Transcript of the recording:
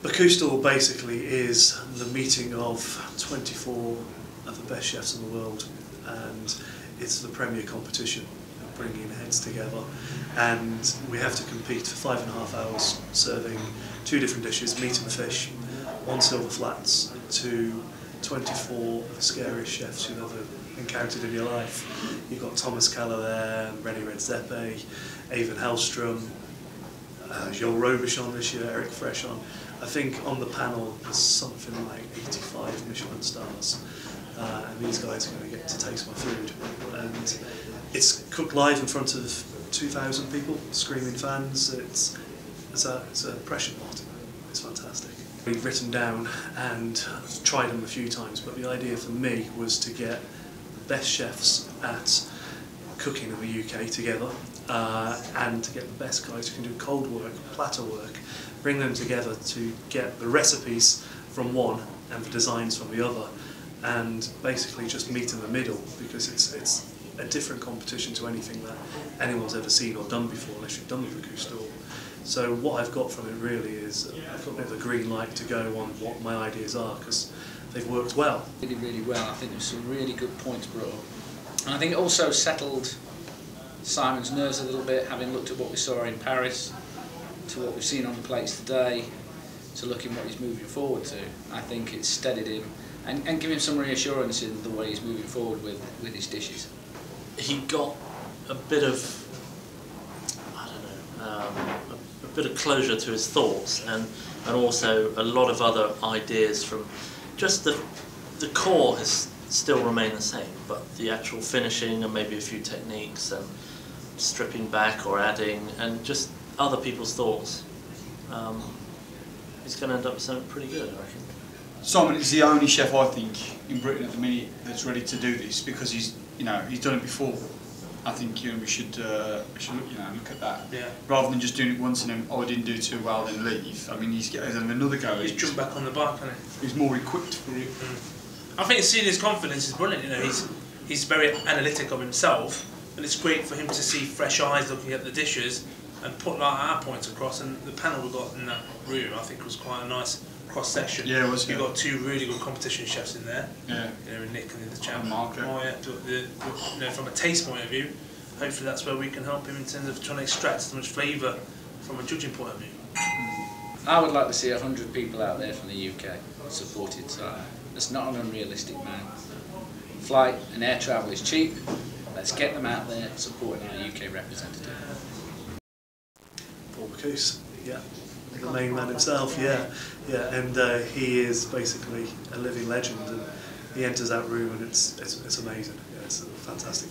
Bocuse D'or basically is the meeting of 24 of the best chefs in the world, and it's the premier competition, bringing heads together, and we have to compete for 5.5 hours serving 2 different dishes, meat and fish, on silver flats, to 24 of the scariest chefs you've ever encountered in your life. You've got Thomas Keller there, René Redzepi, Simon Hulstone, Joel Robichon this year, Eric Freshon. I think on the panel there's something like 85 Michelin stars, and these guys are going to get to taste my food. And it's cooked live in front of 2,000 people, screaming fans. It's a pressure pot. It's fantastic. We've written down and tried them a few times, but the idea for me was to get the best chefs at cooking in the UK together, and to get the best guys who can do cold work, platter work, bring them together to get the recipes from one and the designs from the other, and basically just meet in the middle, because it's a different competition to anything that anyone's ever seen or done before, unless you've done the Bocuse D'or. So what I've got from it really is I've got a bit of a green light to go on what my ideas are, because they've worked well. Really, really well. I think there's some really good points brought up. And I think it also settled Simon's nerves a little bit, having looked at what we saw in Paris, to what we've seen on the plates today, to looking what he's moving forward to. I think it's steadied him and given him some reassurance in the way he's moving forward with his dishes. He got a bit of, I don't know, a bit of closure to his thoughts, and also a lot of other ideas from just the core has still remained the same, but the actual finishing and maybe a few techniques and stripping back or adding and just other people's thoughts. He's going to end up with something pretty good, I reckon. Simon is the only chef, I think, in Britain at the minute that's ready to do this, because he's done it before. I think we should look at that, yeah, rather than just doing it once and then, oh, I didn't do too well, then leave. I mean, he's getting another go. He's jumped back on the bike, hasn't he? He's more equipped for it. I think seeing his confidence is brilliant. He's very analytic of himself, and it's great for him to see fresh eyes looking at the dishes and put like our points across. And the panel we got in that room, I think, was quite a nice cross section. Yeah, it was. You've got 2 really good competition chefs in there. Yeah. Nick and the chap. Mark. From a taste point of view, hopefully that's where we can help him in terms of trying to extract as much flavour from a judging point of view. I would like to see 100 people out there from the UK supported Simon. That's not an unrealistic man. Flight and air travel is cheap. Let's get them out there supporting our UK representative. Bocuse, yeah, the main man himself, yeah, and he is basically a living legend, and he enters that room and it's amazing. Yeah, it's fantastic.